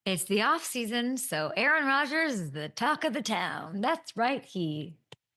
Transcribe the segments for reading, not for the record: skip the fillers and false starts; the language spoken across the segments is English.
It's the off season, so Aaron Rodgers is the talk of the town. That's right. He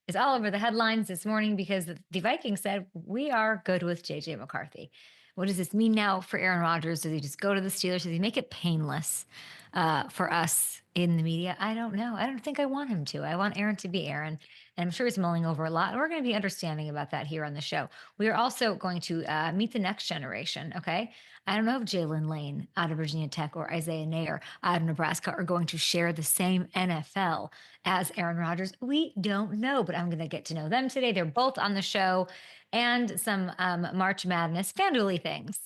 is all over the headlines this morning because the Vikings said we are good with JJ McCarthy. What does this mean now for Aaron Rodgers? Does he just go to the Steelers? Does he make it painless for us in the media? I don't know. I don't think I want him to. I want Aaron to be Aaron. And I'm sure he's mulling over a lot. And we're going to be understanding about that here on the show. We are also going to meet the next generation. Okay. I don't know if Jaylen Lane out of Virginia Tech or Isaiah Neyor out of Nebraska are going to share the same NFL as Aaron Rodgers. We don't know, but I'm going to get to know them today. They're both on the show and some March Madness FanDuel things.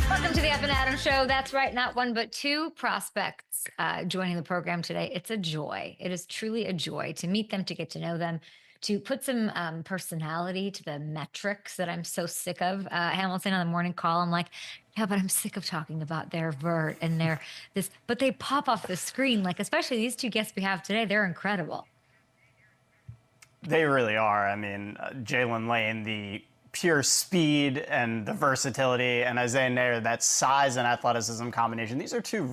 Welcome to the F and Adam Show. That's right, not one but two prospects joining the program today. It's a joy. It is truly a joy to meet them, to get to know them, to put some personality to the metrics that I'm so sick of. Hamilton on the morning call, I'm like, yeah, but I'm sick of talking about their vert and their this, but they pop off the screen, like especially these two guests we have today. They're incredible. They really are. I mean, Jaylen Lane, the pure speed and the versatility, and Isaiah Neyor, that size and athleticism combination. These are two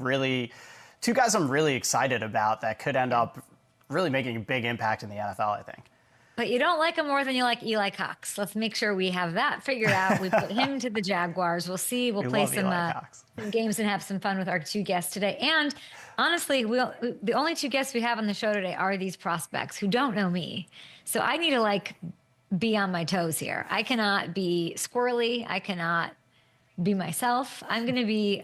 guys I'm really excited about that could end up really making a big impact in the NFL, I think. But you don't like him more than you like Eli Cox. Let's make sure we have that figured out. We put him to the Jaguars. We'll see. We'll play some games and have some fun with our two guests today. And honestly, the only two guests we have on the show today are these prospects who don't know me. So I need to be on my toes here. I cannot be squirrely. I cannot be myself. I'm going to be,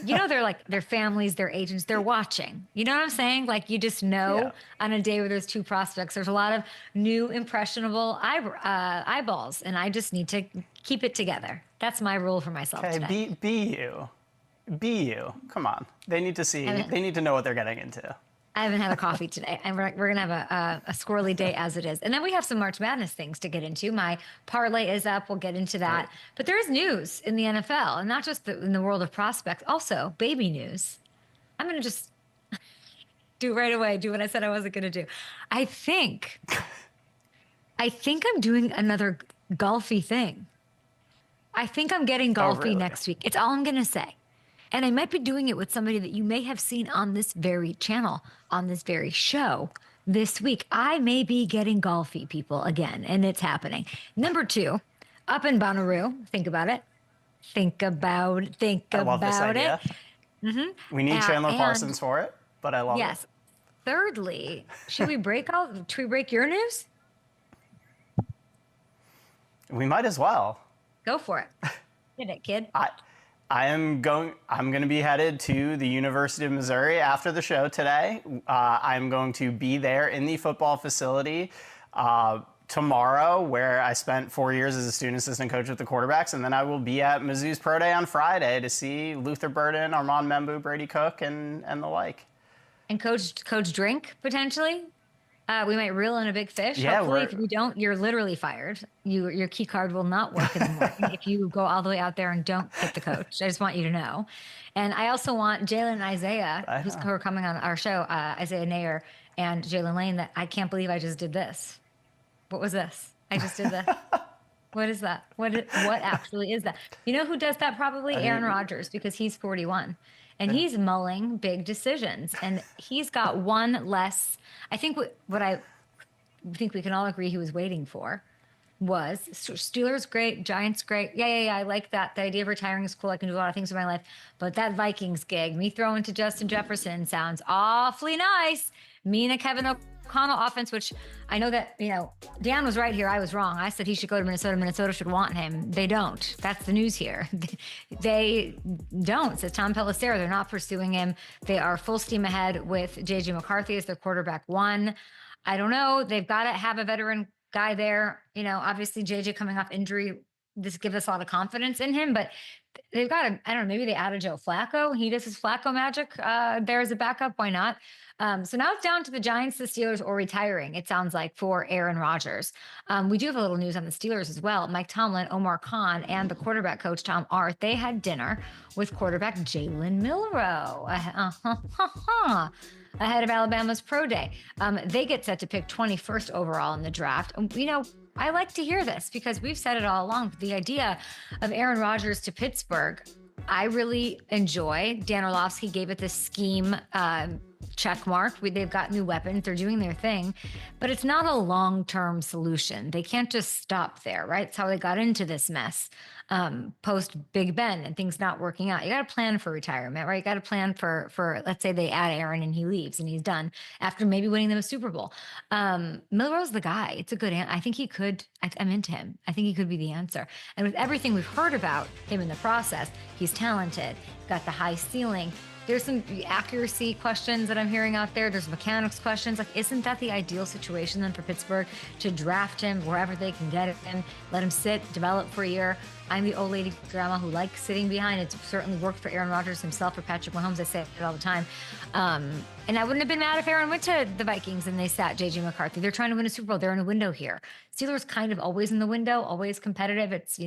they're their families, their agents, they're watching. You know what I'm saying? Like, you just know on a day where there's two prospects, there's a lot of new impressionable eyeballs, and I just need to keep it together. That's my rule for myself today. Be you. Come on. They need to see, they need to know what they're getting into. I haven't had a coffee today, and we're going to have a squirrely day as it is. And then we have some March Madness things to get into. My parlay is up. We'll get into that. But there is news in the NFL, and not just in the world of prospects, also baby news. I'm going to just do right away, do what I said I wasn't going to do. I think I'm doing another golfy thing. I think I'm getting golfy next week. It's all I'm going to say. And I might be doing it with somebody that you may have seen on this very channel, on this very show this week. I may be getting golfy, people, again, and it's happening. Number two, up in Bonnaroo. Think about it. Think about it. I love this idea. Mm-hmm. We need Chandler Parsons for it, but I love it. Yes. Thirdly, should we break your news? We might as well. Go for it. Get it, kid. I'm going to be headed to the University of Missouri after the show today. I'm going to be there in the football facility tomorrow, where I spent 4 years as a student assistant coach with the quarterbacks. And then I will be at Mizzou's Pro Day on Friday to see Luther Burden, Armand Membu, Brady Cook, and the like. And Coach Drink, potentially? We might reel in a big fish. Yeah, hopefully, if you don't, you're literally fired. Your key card will not work in the morning if you go all the way out there and don't get the coach. I just want you to know. And I also want Jaylin and Isaiah, who are coming on our show, Isaiah Neyor and Jaylen Lane, that I can't believe I just did this. What was this? I just did this. What is that? What actually is that? You know who does that probably? Aaron Rodgers, because he's 41. And he's mulling big decisions. And he's got one less. I think what I think we can all agree he was waiting for was Steelers great, Giants great. Yeah. I like that. The idea of retiring is cool. I can do a lot of things in my life. But that Vikings gig, me throwing to Justin Jefferson, sounds awfully nice. Me and a Kevin O'Connell offense, which I know that, Dan was right here. I was wrong. I said he should go to Minnesota. Minnesota should want him. They don't. That's the news here. They don't, says Tom Pelissero. They're not pursuing him. They are full steam ahead with J.J. McCarthy as their quarterback one. I don't know. They've got to have a veteran guy there. Obviously J.J. coming off injury this gives us a lot of confidence in him, but they've got I don't know, maybe they added Joe Flacco. He does his Flacco magic there as a backup. Why not? So now it's down to the Giants, the Steelers, or retiring, it sounds like, for Aaron Rodgers. We do have a little news on the Steelers as well. Mike Tomlin, Omar Khan, and the quarterback coach, Tom Arth, they had dinner with quarterback Jalen Milroe ahead of Alabama's pro day. They get set to pick 21st overall in the draft. I like to hear this because we've said it all along. The idea of Aaron Rodgers to Pittsburgh, I really enjoy. Dan Orlovsky gave it this scheme check mark. They've got new weapons. They're doing their thing, but it's not a long-term solution. They can't just stop there, right? It's how they got into this mess post Big Ben and things not working out. You got to plan for retirement, right? You got to plan for, let's say they add Aaron and he leaves and he's done after maybe winning them a Super Bowl. Milroe's the guy. It's a good I think he could, I'm into him. I think he could be the answer. And with everything we've heard about him in the process, he's talented, got the high ceiling. There's some accuracy questions that I'm hearing out there. There's mechanics questions. Like, isn't that the ideal situation then for Pittsburgh to draft him wherever they can get him, let him sit, develop for a year? I'm the old lady grandma who likes sitting behind. It's certainly worked for Aaron Rodgers himself, for Patrick Mahomes. I say it all the time. And I wouldn't have been mad if Aaron went to the Vikings and they sat J.J. McCarthy. They're trying to win a Super Bowl. They're in a window here. Steelers kind of always in the window, always competitive. It's,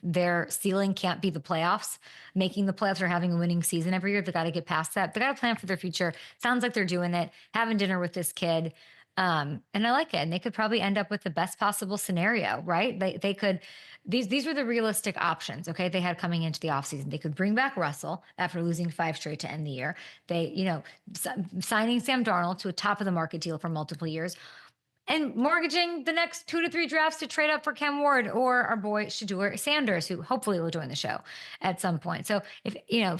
their ceiling can't be the playoffs. Making the playoffs or having a winning season every year. They got to get past that. They got to plan for their future. Sounds like they're doing it. Having dinner with this kid. And I like it. And they could probably end up with the best possible scenario, right? They could, these were the realistic options, okay? They had coming into the offseason. They could bring back Russell after losing 5 straight to end the year. They, signing Sam Darnold to a top of the market deal for multiple years and mortgaging the next 2 to 3 drafts to trade up for Cam Ward or our boy Shedeur Sanders, who hopefully will join the show at some point. So if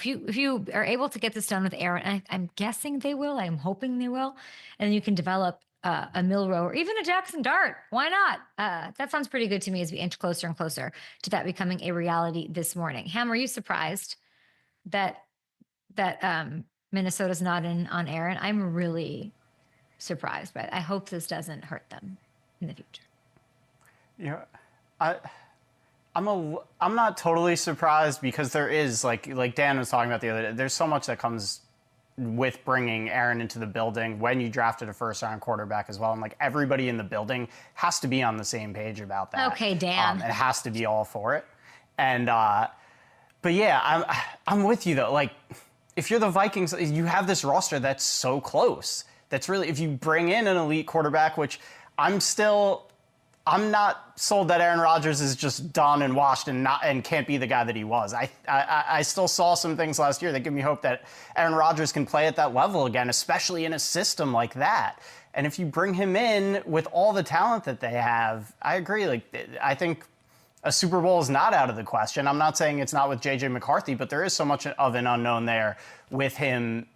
you are able to get this done with Aaron, I'm guessing they will, I'm hoping they will, and then you can develop a Milroe or even a Jackson Dart. Why not? That sounds pretty good to me as we inch closer and closer to that becoming a reality this morning. Ham, are you surprised that Minnesota's not in on Aaron? I'm really surprised, but I hope this doesn't hurt them in the future. Yeah, I'm not totally surprised because there is like Dan was talking about the other day. There's so much that comes with bringing Aaron into the building when you drafted a first-round quarterback as well. And like everybody in the building has to be on the same page about that. Okay, Dan. It has to be all for it. And, but yeah, I'm with you though. Like if you're the Vikings, you have this roster that's so close. That's really, if you bring in an elite quarterback, which I'm not sold that Aaron Rodgers is just done and washed and can't be the guy that he was. I still saw some things last year that give me hope that Aaron Rodgers can play at that level again, especially in a system like that. And if you bring him in with all the talent that they have, I agree. I think a Super Bowl is not out of the question. I'm not saying it's not with J.J. McCarthy, but there is so much of an unknown there with him,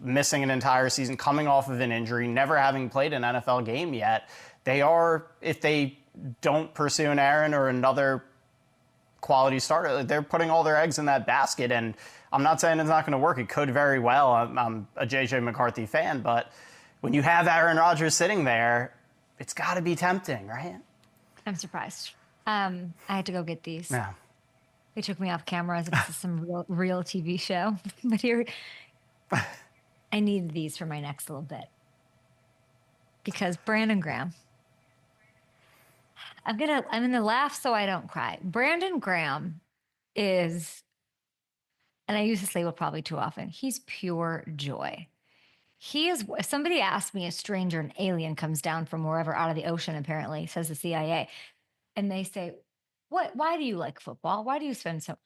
missing an entire season, coming off of an injury, never having played an NFL game yet. If they don't pursue an Aaron or another quality starter, they're putting all their eggs in that basket. And I'm not saying it's not going to work. It could very well. I'm a J.J. McCarthy fan, but when you have Aaron Rodgers sitting there, it's got to be tempting, right? I'm surprised. I had to go get these. Yeah. They took me off camera as if this is some real TV show. But here, I needed these for my next little bit. Because Brandon Graham, I'm gonna laugh so I don't cry. Brandon Graham is, and I use this label probably too often, he's pure joy. He is, if somebody asked me, a stranger, an alien comes down from wherever out of the ocean, apparently, says the CIA, and they say, why do you like football? Why do you spend so?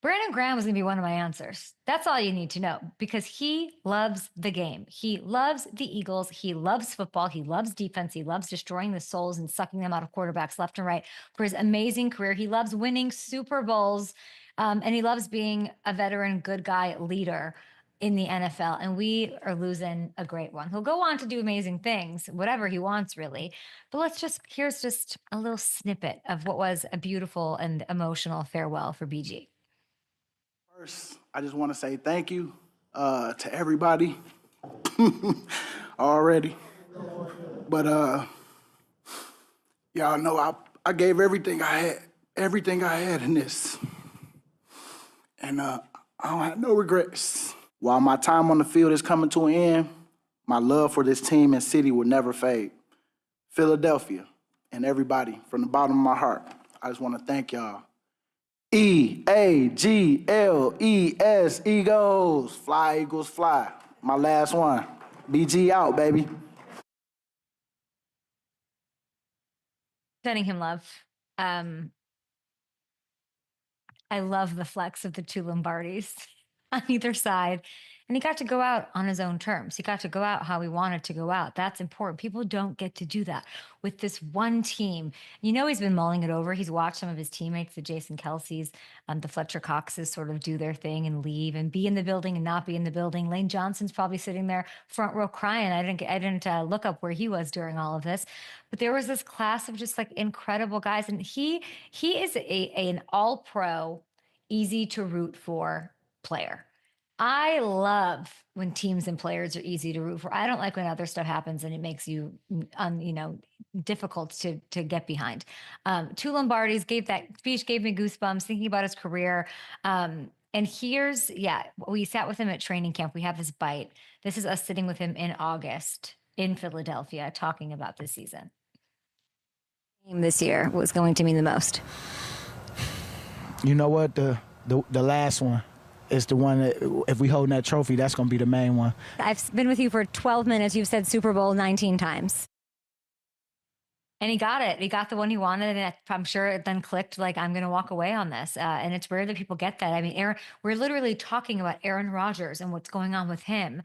Brandon Graham is going to be one of my answers. That's all you need to know because he loves the game. He loves the Eagles. He loves football. He loves defense. He loves destroying the souls and sucking them out of quarterbacks left and right for his amazing career. He loves winning Super Bowls, and he loves being a veteran, good guy leader in the NFL. And we are losing a great one. He'll go on to do amazing things, whatever he wants, really. But here's just a little snippet of what was a beautiful and emotional farewell for BG. First, I just want to say thank you to everybody already. But y'all know I gave everything I had everything I had in this. And I don't have no regrets. While my time on the field is coming to an end, my love for this team and city will never fade. Philadelphia and everybody, from the bottom of my heart, I just want to thank y'all. EAGLES, Eagles. Fly, Eagles, fly. My last one. BG out, baby. Sending him love. I love the flex of the two Lombardis on either side. And he got to go out on his own terms. He got to go out how he wanted to go out. That's important. People don't get to do that with this one team. You know, he's been mulling it over. He's watched some of his teammates, the Jason Kelce's, the Fletcher Coxes, sort of do their thing and leave and be in the building and not be in the building. Lane Johnson's probably sitting there front row crying. I didn't look up where he was during all of this, but there was this class of just like incredible guys. And he is an all pro, easy to root for player. I love when teams and players are easy to root for. I don't like when other stuff happens and it makes you, difficult to get behind. Two Lombardis gave that speech, gave me goosebumps thinking about his career. And we sat with him at training camp. We have this bite. This is us sitting with him in August in Philadelphia talking about this season. This year was going to mean the most. You know what? The last one is the one that, if we hold that trophy, that's going to be the main one. I've been with you for 12 minutes. You've said Super Bowl 19 times. And he got it. He got the one he wanted. And I'm sure it then clicked, like, I'm going to walk away on this. And it's rare that people get that. I mean, we're literally talking about Aaron Rodgers and what's going on with him.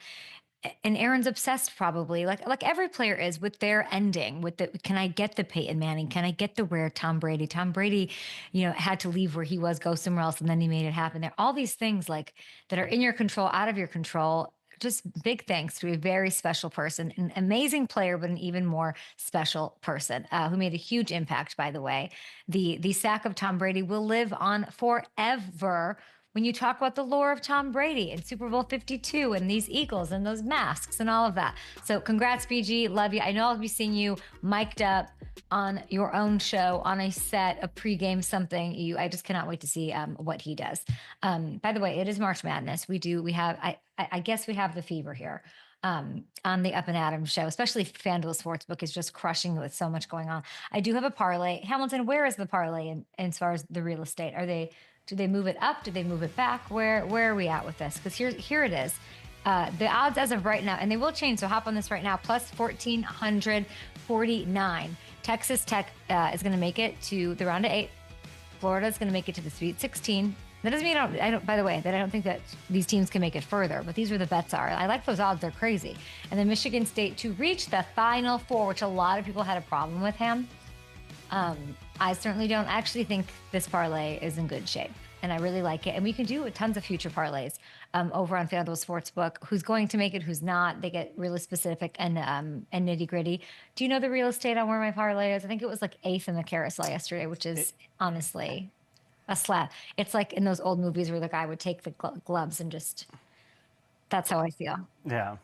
And Aaron's obsessed probably, like every player is, with their ending, with the, can I get the Peyton Manning? Can I get the rare Tom Brady? Tom Brady, had to leave where he was, go somewhere else, and then he made it happen. There are all these things like that are in your control, out of your control. Just big thanks to a very special person, an amazing player, but an even more special person who made a huge impact, by the way. The sack of Tom Brady will live on forever when you talk about the lore of Tom Brady and Super Bowl 52 and these Eagles and those masks and all of that. So congrats, BG. Love you. I know I'll be seeing you mic'd up on your own show, on a set, a pregame, something. I just cannot wait to see what he does. By the way, it is March Madness. I guess we have the fever here on the Up and Adams show, especially FanDuel Sportsbook is just crushing with so much going on. I do have a parlay. Hamilton, where is the parlay as far as the real estate? Do they move it up? Do they move it back? Where are we at with this? Because here it is. The odds as of right now, and they will change, so hop on this right now, plus 1,449. Texas Tech is going to make it to the round of 8. Florida is going to make it to the Sweet 16. That doesn't mean I don't. By the way, that I don't think that these teams can make it further, but these are the bets are. I like those odds; they're crazy. And then Michigan State to reach the Final Four, which a lot of people had a problem with him. I certainly don't. Actually think this parlay is in good shape, and I really like it. And we can do tons of future parlays over on FanDuel Sportsbook. Who's going to make it? Who's not? They get really specific and nitty gritty. Do you know the real estate on where my parlay is? I think it was like 8th in the carousel yesterday, which is honestly a slap. It's like in those old movies where the guy would take the gloves and just. That's how I feel. Yeah.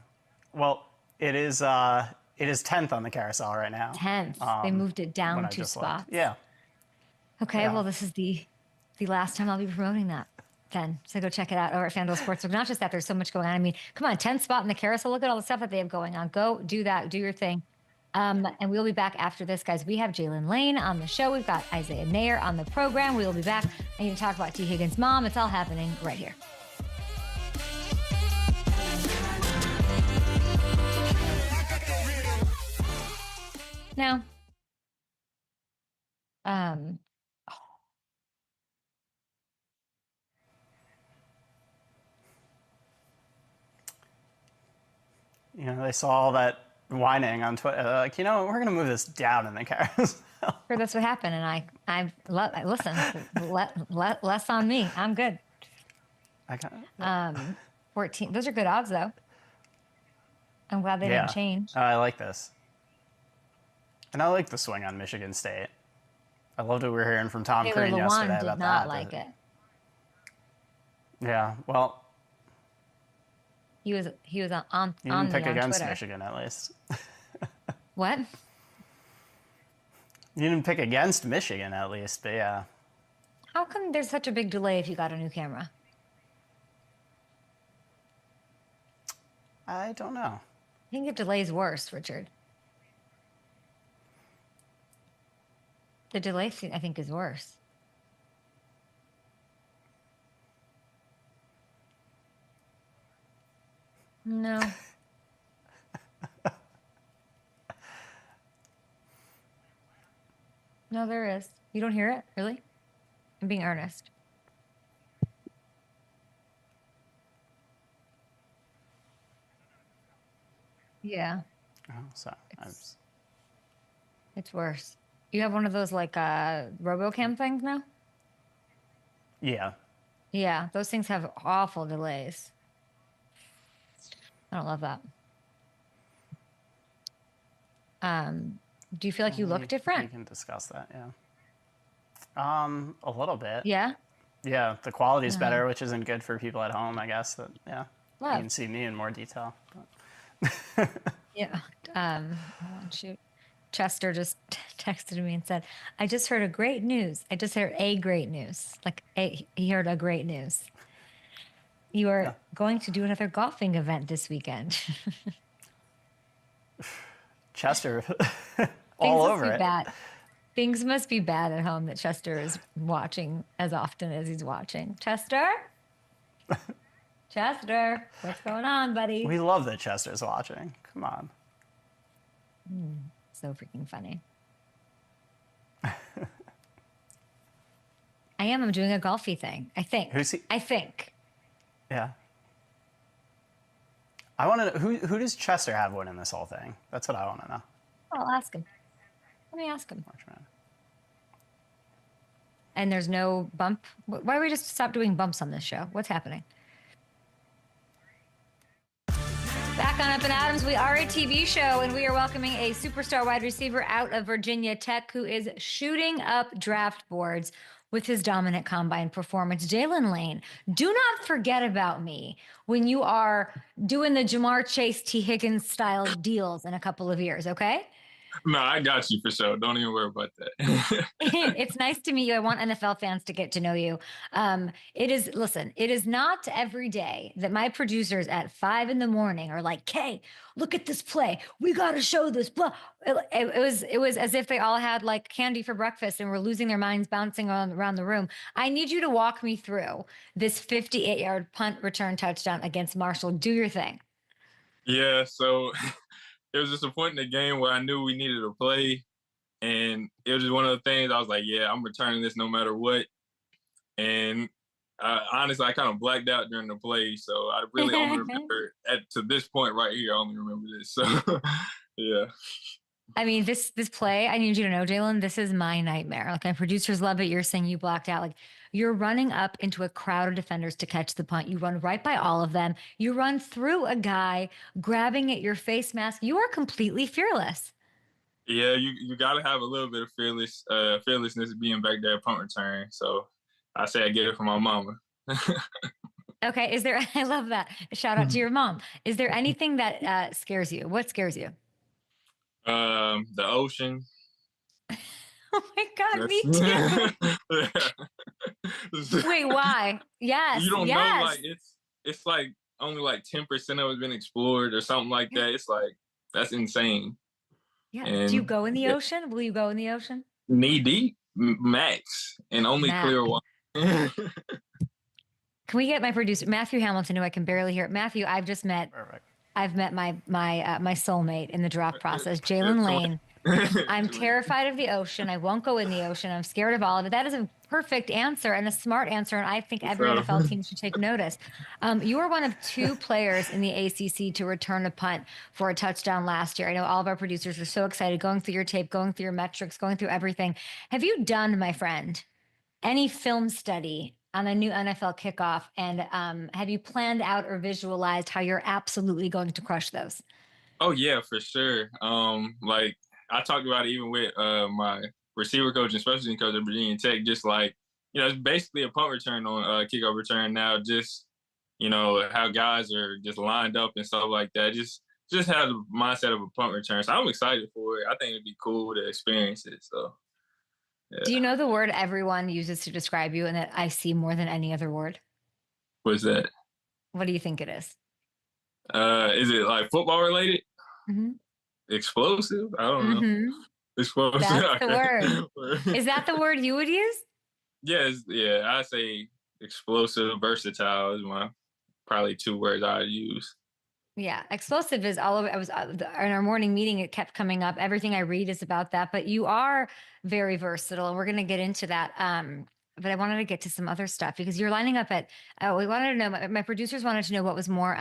Well, it is 10th on the carousel right now. 10th. They moved it down 2 spots. Looked. Yeah. Okay. Yeah. Well, this is the last time I'll be promoting that then. So go check it out over at FanDuel Sportsbook. Not just that, there's so much going on. I mean, come on, 10th spot in the carousel. Look at all the stuff that they have going on. Go do that. Do your thing. And we'll be back after this, guys. We have Jaylen Lane on the show. We've got Isaiah Neyor on the program. We will be back. I need to talk about T. Higgins' mom. It's all happening right here. Now, they saw all that whining on Twitter. Like, we're going to move this down in the carousel. Sure, that's what happened. And listen, less on me. I'm good. 14. Those are good odds, though. I'm glad they didn't change. I like this. And I like the swing on Michigan State. I loved what we were hearing from Tom Crean yesterday about that. Did not like it. Yeah, well. He was on You didn't pick against Twitter. Michigan, at least. What? You didn't pick against Michigan, at least, but yeah. How come there's such a big delay if you got a new camera? I don't know. I think the delay's worse, Richard. The delay, I think, is worse. No. No, there is. You don't hear it? Really? I'm being earnest. Yeah. Oh, so It's worse. You have one of those like RoboCam things now? yeah. Yeah, those things have awful delays. I don't love that. Do you feel like you look We different? can discuss that, yeah. A little bit. Yeah? Yeah, the quality's better, which isn't good for people at home, I guess. That you Love. can see me in more detail. Yeah. Oh, shoot. Chester just texted me and said, I just heard a great news. I just heard a great news. Like he heard a great news. You are going to do another golfing event this weekend. Chester, all over it. Bad. Things must be bad at home that Chester is watching as often as he's watching. Chester? Chester, what's going on, buddy? We love that Chester's watching. Come on. So freaking funny. I'm doing a golfy thing, I think. Who's he? I think. Yeah. I want to know, who does Chester have winning this whole thing? That's what I want to know. I'll ask him. Let me ask him. Marchman. And there's no bump. Why don't we just stop doing bumps on this show? What's happening? Back on Up and Adams, we are a TV show, and we are welcoming a superstar wide receiver out of Virginia Tech who is shooting up draft boards with his dominant combine performance. Jaylen Lane, do not forget about me when you are doing the Jamar Chase, T. Higgins style deals in a couple of years, okay? No, I got you for sure. Don't even worry about that. It's nice to meet you. I want NFL fans to get to know you. It is not every day that my producers at 5 a.m. are like, Kay, look at this play. We got to show this. Blah. It was as if they all had like candy for breakfast and were losing their minds bouncing around the room. I need you to walk me through this 58-yard punt return touchdown against Marshall. Do your thing. Yeah, so it was just a point in the game where I knew we needed a play, and it was just one of the things I was like, yeah, I'm returning this no matter what. And honestly, I kind of blacked out during the play, so I really only remember to this point right here, I only remember this. So, yeah. I mean, this play, I need you to know, Jaylin, this is my nightmare. Like, my producers love it. You're saying you blacked out. Like, you're running up into a crowd of defenders to catch the punt. You run right by all of them. You run through a guy, grabbing at your face mask. You are completely fearless. Yeah, you got to have a little bit of fearlessness being back there at punt return. So I say I get it from my mama. Okay, I love that. Shout out to your mom. Is there anything that scares you? What scares you? The ocean. Oh my God, me too. Wait, why? Yes. You don't know, like it's like only like 10% of it's been explored or something like that. It's like that's insane. Yeah. And do you go in the ocean? Will you go in the ocean? Knee deep, max, and only clear water. Can we get my producer Matthew Hamilton, who I can barely hear? Matthew, I've just met. Perfect. I've met my soulmate in the draft process, Jaylen Lane. I'm terrified of the ocean. I won't go in the ocean. I'm scared of all of it. That is a perfect answer and a smart answer, and I think every NFL team should take notice. You were one of 2 players in the ACC to return a punt for a touchdown last year. I know all of our producers are so excited, going through your tape, going through your metrics, going through everything. Have you done, my friend, any film study on a new NFL kickoff, and have you planned out or visualized how you're absolutely going to crush those? Oh yeah, for sure. Like I talked about it even with my receiver coach and special team coach at Virginia Tech. Just like, it's basically a punt return on kickoff return now. Just how guys are just lined up and stuff like that. Just have the mindset of a punt return. So I'm excited for it. I think it'd be cool to experience it. So. Yeah. Do you know the word everyone uses to describe you and that I see more than any other word? What's that? What do you think it is? Is it like football related? Mm-hmm. Explosive? I don't know. Mm-hmm. Explosive. That's the word. Okay. Is that the word you would use? Yes, yeah. I say explosive, versatile is my probably 2 words I use. Yeah, explosive is all over. I was in our morning meeting. It kept coming up. Everything I read is about that. But you are very versatile, and we're going to get into that. But I wanted to get to some other stuff because you're lining up at. We wanted to know. My producers wanted to know what was more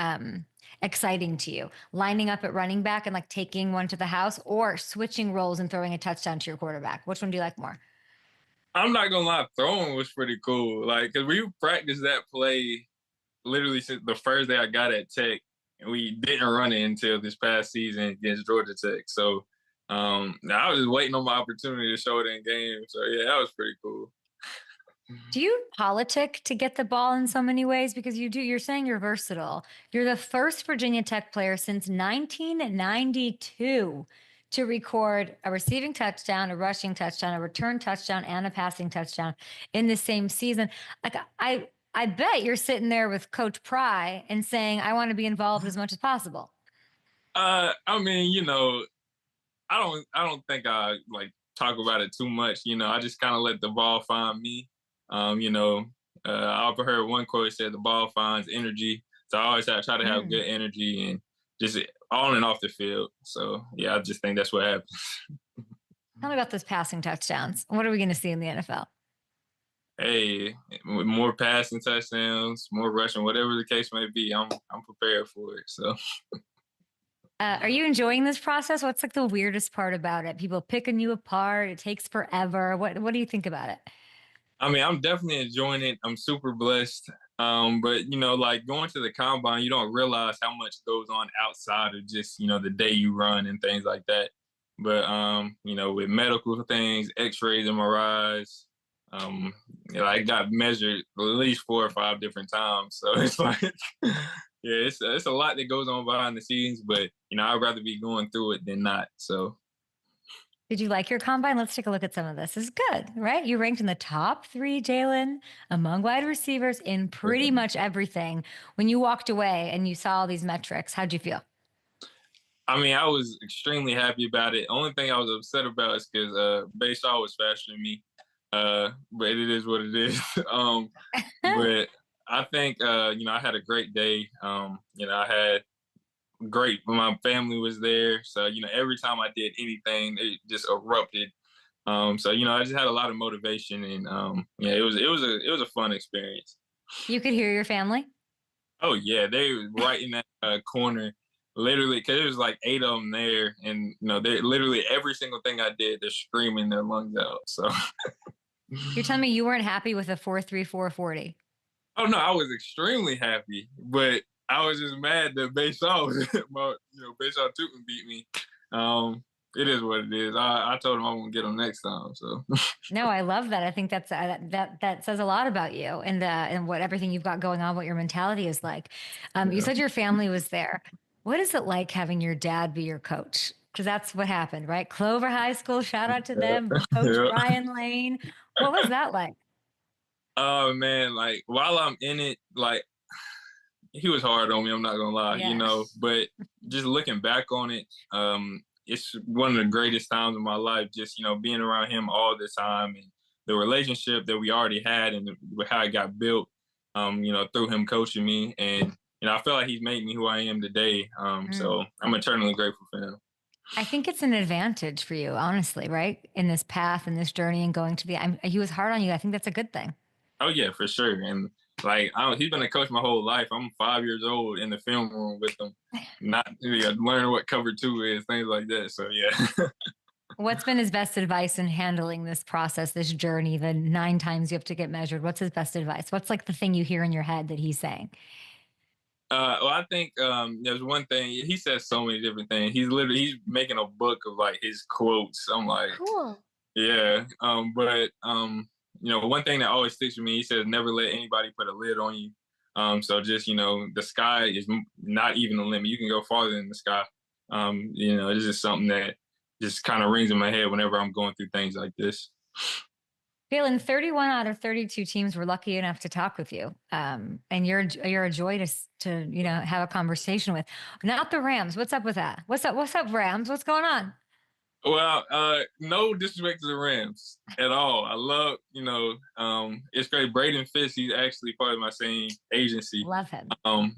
exciting to you: lining up at running back and like taking one to the house, or switching roles and throwing a touchdown to your quarterback. Which one do you like more? I'm not gonna lie, throwing was pretty cool. Like, cause we practiced that play literally since the first day I got at Tech, and we didn't run it until this past season against Georgia Tech. So I was just waiting on my opportunity to show it in game. So yeah, that was pretty cool. Do you politic to get the ball in so many ways? Because you do, you're saying you're versatile. You're the first Virginia Tech player since 1992 to record a receiving touchdown, a rushing touchdown, a return touchdown, and a passing touchdown in the same season. Like I bet you're sitting there with Coach Pry and saying, I want to be involved as much as possible. I mean, I don't think I like talk about it too much. I just kind of let the ball find me. I overheard one quote said the ball finds energy. So I always try to have good energy and just on and off the field. So yeah, I just think that's what happens. Tell me about those passing touchdowns. What are we going to see in the NFL? Hey, with more passing touchdowns, more rushing, whatever the case may be, I'm prepared for it. So. Are you enjoying this process? What's like the weirdest part about it? People picking you apart. It takes forever. What do you think about it? I mean, I'm definitely enjoying it. I'm super blessed. But like going to the combine, you don't realize how much goes on outside of just, the day you run and things like that. But with medical things, x-rays, MRIs, I got measured at least 4 or 5 different times. So it's like yeah, it's a lot that goes on behind the scenes, but I'd rather be going through it than not. So Did you like your combine? Let's take a look at some of this. This is good, right? You ranked in the top 3, Jaylin, among wide receivers in pretty much everything. When you walked away and you saw all these metrics, how'd you feel? I mean, I was extremely happy about it. Only thing I was upset about is because Bayshaw was faster than me. But it is what it is. But I think I had a great day. I had great. My family was there, so every time I did anything, it just erupted. So I just had a lot of motivation, and it was a fun experience. You could hear your family? Oh yeah, they were right in that corner, literally, because there was like 8 of them there, and they literally every single thing I did, they're screaming their lungs out. So You're telling me you weren't happy with a 4.34 40? Oh no, I was extremely happy, but I was just mad that Bayshaw was Bayshaw Tootin beat me. It is what it is. I told him I won't get him next time. So No, I love that. I think that's that says a lot about you and what everything you've got going on, what your mentality is like. You said your family was there. What is it like having your dad be your coach? Because that's what happened, right? Clover High School, shout out to them, Coach Jaylen Lane. What was that like? Oh man, like while I'm in it, like he was hard on me, I'm not gonna lie, but just looking back on it, it's one of the greatest times of my life, just, being around him all the time and the relationship that we already had and how it got built, through him coaching me. And, I feel like he's made me who I am today. So I'm eternally grateful for him. I think it's an advantage for you, honestly, right? In this path and this journey and going to he was hard on you. I think that's a good thing. Oh yeah, for sure. And like he's been a coach my whole life. I'm 5 years old in the film room with him, not learning what cover 2 is, things like that. So yeah. What's been his best advice in handling this process, this journey, the 9 times you have to get measured? What's his best advice? What's like the thing you hear in your head that he's saying? Well, I think there's one thing he says so many different things. He's making a book of like his quotes. I'm like, cool. Yeah. But one thing that always sticks with me, he says, never let anybody put a lid on you. So just, the sky is not even the limit. You can go farther than the sky. It's just something that just kind of rings in my head whenever I'm going through things like this. Jaylin, 31 out of 32 teams were lucky enough to talk with you. And you're a joy to have a conversation with. Not the Rams. What's up with that? What's up, Rams? What's going on? Well, no disrespect to the Rams at all. I love, it's great. Braden Fitz, he's actually part of my same agency. Love him.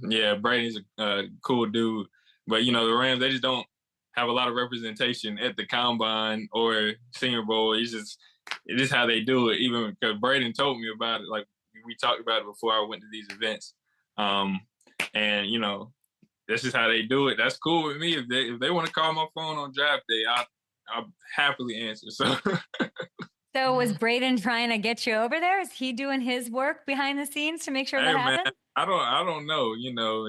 Yeah, Braden's a cool dude. But, the Rams, they just don't have a lot of representation at the Combine or Senior Bowl. It's just how they do it, even because Braden told me about it. Like, we talked about it before I went to these events. And, that's just how they do it. That's cool with me. If they want to call my phone on draft day, I'll happily answer. So was Braden trying to get you over there? Is he doing his work behind the scenes to make sure that happens? Man, I don't know.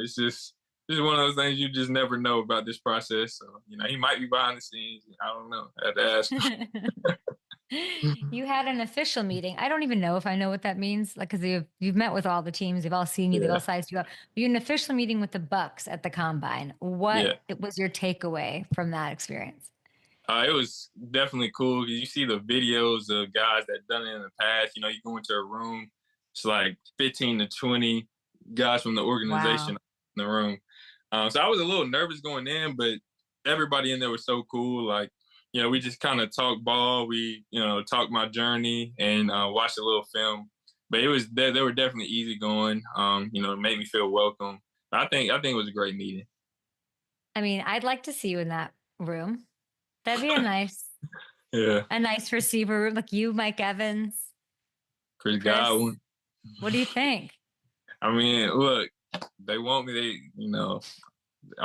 It's just one of those things you just never know about this process. So, he might be behind the scenes. I don't know. I had to ask. You had an official meeting. I don't even know if I know what that means. Like, because you've met with all the teams, they've all seen you, they've all sized you up. You had an official meeting with the Bucks at the Combine. What was your takeaway from that experience? It was definitely cool because you see the videos of guys that done it in the past. You go into a room, it's like 15 to 20 guys from the organization in the room. So I was a little nervous going in, but everybody in there was so cool. Like, we just kind of talked ball. We, talked my journey and watched a little film. But they were definitely easygoing. Made me feel welcome. I think it was a great meeting. I mean, I'd like to see you in that room. That'd be a nice receiver room, like you, Mike Evans, Chris Godwin. What do you think? I mean, look, they want me. All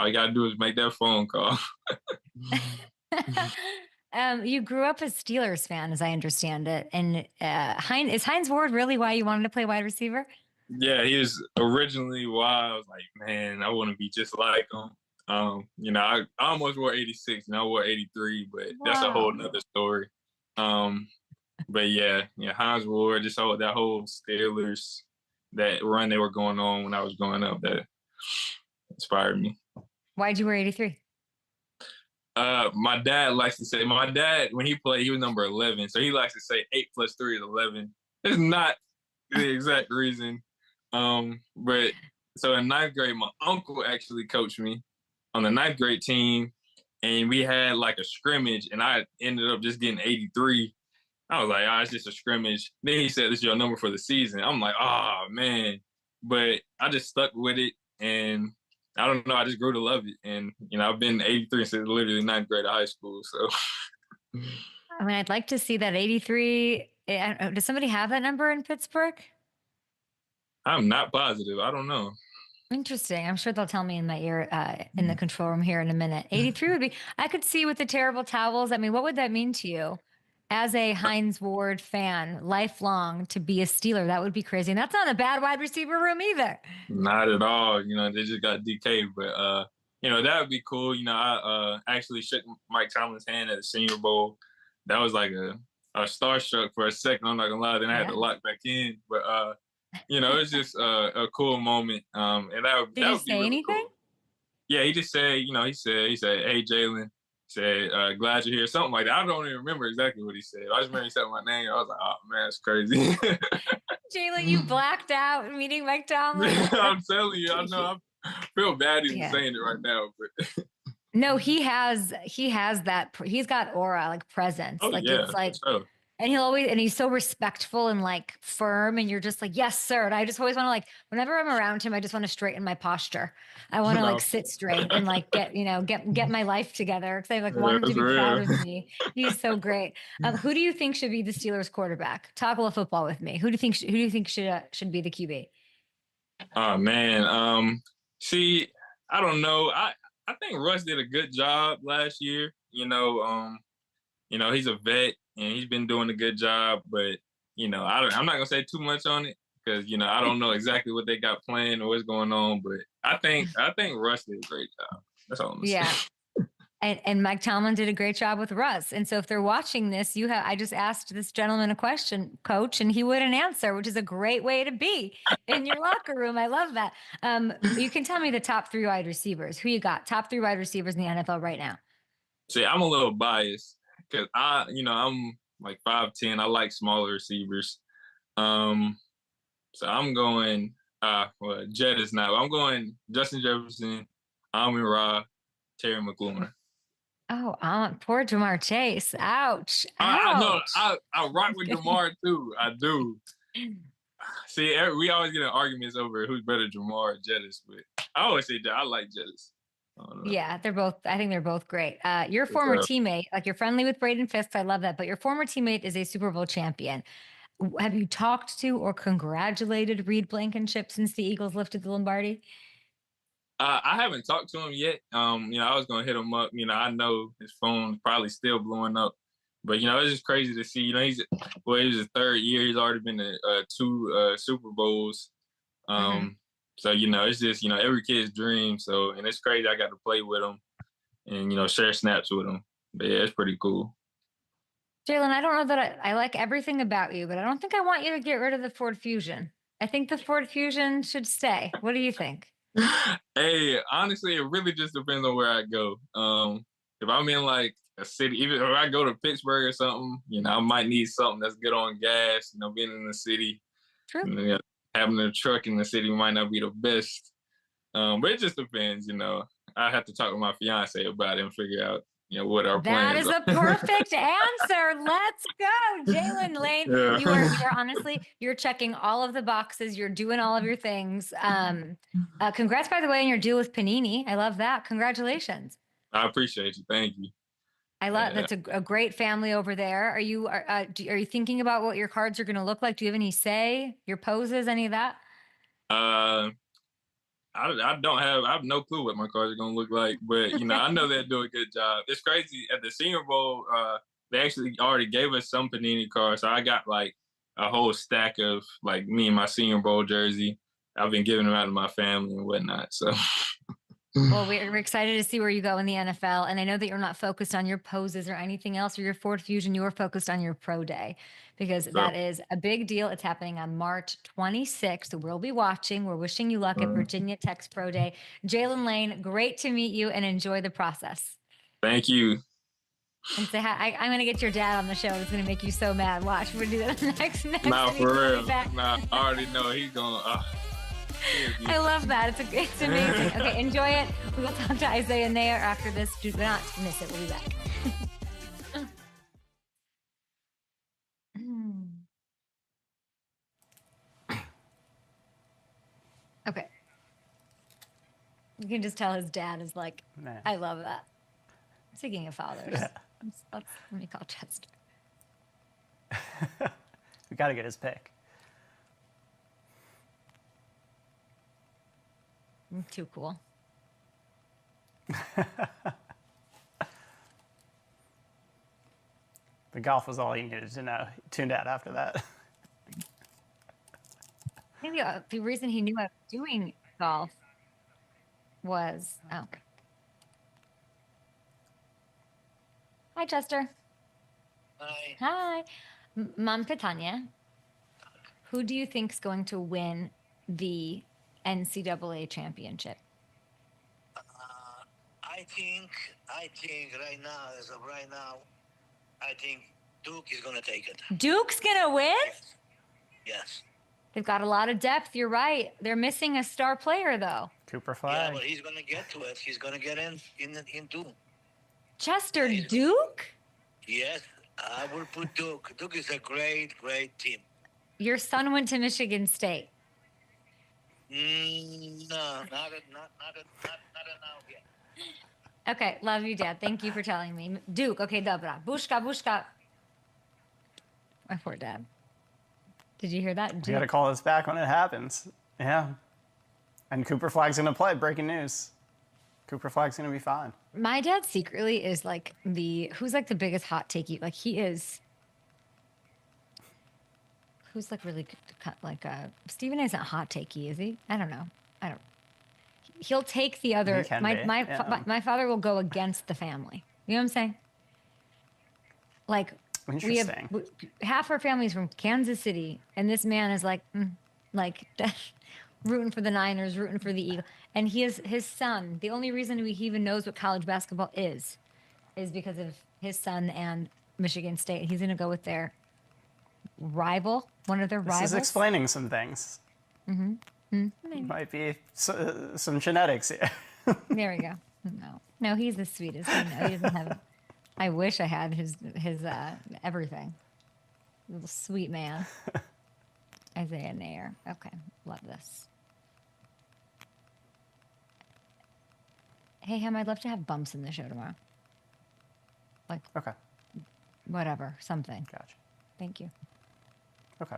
you gotta do is make that phone call. You grew up a Steelers fan, as I understand it, and is Hines Ward really why you wanted to play wide receiver? Yeah, he was originally why I was like, man, I want to be just like him. I almost wore 86 and I wore 83, but that's a whole nother story. But yeah, Hines Ward, just that whole Steelers, that run they were going on when I was growing up, that inspired me. Why'd you wear 83? My dad likes to say, when he played, he was number 11. So he likes to say 8 + 3 is 11. It's not the exact reason. But so in 9th grade, my uncle actually coached me on the 9th grade team, and we had like a scrimmage, and I ended up just getting 83. I was like, it's just a scrimmage. Then he said, this is your number for the season. I'm like, oh, man. But I just stuck with it, and I don't know, I just grew to love it. And, I've been 83 since literally 9th grade of high school, so. I mean, I'd like to see that 83. Does somebody have that number in Pittsburgh? I'm not positive. I don't know. Interesting. I'm sure they'll tell me in my ear in the control room here in a minute. 83 would be, I could see with the terrible towels. I mean, what would that mean to you as a Hines Ward fan, lifelong, to be a Steeler? That would be crazy. And that's not a bad wide receiver room either. Not at all. They just got DK. But, that would be cool. I actually shook Mike Tomlin's hand at the Senior Bowl. That was like a starstruck for a second. I'm not going to lie. Then I had to lock back in. But, it's just a cool moment. And Did he say anything? Cool. Yeah, he just said, he said, hey, Jaylin, said, glad you're here, something like that. I don't even remember exactly what he said. I just remember he said my name. I was like, oh, man, it's crazy. Jaylin, you blacked out meeting Mike Tomlin. I'm telling you, I know. I feel bad even saying it right now. But no, he has that. He's got aura, like presence. Oh, like yeah, it's like. sure. And he's so respectful and like firm, and you're just like, yes, sir. And I just always want to, like, whenever I'm around him, I just want to straighten my posture. I want to like sit straight and like get my life together. Cause I like want him to be proud of me. He's so great. Who do you think should be the Steelers quarterback? Talk a little football with me. Who do you think should be the QB? Oh man. See, I don't know. I think Russ did a good job last year. He's a vet and he's been doing a good job, but I'm not gonna say too much on it because I don't know exactly what they got planned or what's going on. But I think Russ did a great job. That's all I'm gonna say. And Mike Tomlin did a great job with Russ. And so if they're watching this, I just asked this gentleman a question, Coach, and he wouldn't answer, which is a great way to be in your locker room. I love that. You can tell me the top 3 wide receivers. Who you got? Top 3 wide receivers in the NFL right now. See, I'm a little biased because I'm like 5'10". I like smaller receivers. So I'm going Jet is not. I'm going Justin Jefferson, Amon-Ra, Terry McLaurin. Oh, poor Jamar Chase. Ouch. I know. Ouch. I rock with Jamar too. I do. See, we always get in arguments over who's better, Jamar or Jettis, but I always say I like Jettis. Yeah, I think they're both great. Your former teammate, like you're friendly with Braden Fisk. I love that. But your former teammate is a Super Bowl champion. Have you talked to or congratulated Reed Blankenship since the Eagles lifted the Lombardi? I haven't talked to him yet. I was gonna hit him up. I know his phone's probably still blowing up, but it's just crazy to see. He's his third year. He's already been to 2 Super Bowls. So it's just every kid's dream. So and it's crazy. I got to play with him and share snaps with him. But yeah, it's pretty cool. Jaylin, I don't know that I like everything about you, but I don't think I want you to get rid of the Ford Fusion. I think the Ford Fusion should stay. What do you think? Hey, honestly, it really just depends on where I go. If I'm in like a city, even if I go to Pittsburgh or something, I might need something that's good on gas. Being in the city, true. Having a truck in the city might not be the best. But it just depends. I have to talk to my fiance about it and figure out what our plans are. That is a perfect answer. Let's go, Jaylen Lane. Yeah. You're honestly, you're checking all of the boxes. You're doing all of your things. Congrats, by the way, on your deal with Panini. I love that. Congratulations. I appreciate you. Thank you. I love that's a great family over there. Are you thinking about what your cards are going to look like? Do you have any say? Your poses, any of that? I have no clue what my cards are gonna look like, but I know they'll do a good job. It's crazy at the Senior Bowl. They actually already gave us some Panini cards, so I got like a whole stack of like me and my Senior Bowl jersey. I've been giving them out to my family and whatnot. So. Well, we're excited to see where you go in the NFL. And I know that you're not focused on your poses or anything else or your Ford Fusion. You are focused on your pro day because that is a big deal. It's happening on March 26th. So we'll be watching. We're wishing you luck at Virginia Tech's pro day. Jaylen Lane, great to meet you and enjoy the process. Thank you. And say hi. I'm going to get your dad on the show. It's going to make you so mad. Watch. We'll do that next. Nah, for real. Nah, I already know he's going to. I love that. It's amazing. Okay, enjoy it. We will talk to Isaiah Neyor after this. Do not miss it. We'll be back. Okay. You can just tell his dad is like, man. I love that. Speaking of fathers, let me call Chester. We got to get his pick. Too cool. The golf was all he needed to know. He tuned out after that. I think the reason he knew I was doing golf was, Hi, Chester. Hi. Hi. Mom Pitanya, who do you think is going to win the NCAA championship? I think right now, as of right now, I think Duke is going to take it. Duke's going to win? Yes. They've got a lot of depth. You're right. They're missing a star player, though. Cooper Flag. Yeah, but he's going to get to it. He's going to get in Duke. Chester, Duke? Yes, I will put Duke. Duke is a great, great team. Your son went to Michigan State. No, not now yet. Okay, love you, Dad. Thank you for telling me. Duke, okay, dobra. Bushka. My poor dad. Did you hear that? You got to call us back when it happens. Yeah. And Cooper Flag's going to play. Breaking news. Cooper Flag's going to be fine. My dad secretly is like who's like the biggest hot takey? Like he is. Who's like really like Stephen isn't hot takey, is he? I don't know. He'll take the other. My father will go against the family. You know what I'm saying? Like we have half our family's from Kansas City, and this man is like rooting for the Niners, rooting for the Eagles, and he is his son. The only reason he even knows what college basketball is because of his son and Michigan State. He's going to go with their rival, one of their rivals. This is explaining some things. Might be some genetics here. There we go. No, he's the sweetest. I know he doesn't have. I wish I had his everything. Little sweet man. Isaiah Neyor. Okay, love this. Hey, Hem, I'd love to have bumps in the show tomorrow. Like, Okay. Whatever, something. Gotcha. Thank you. Okay.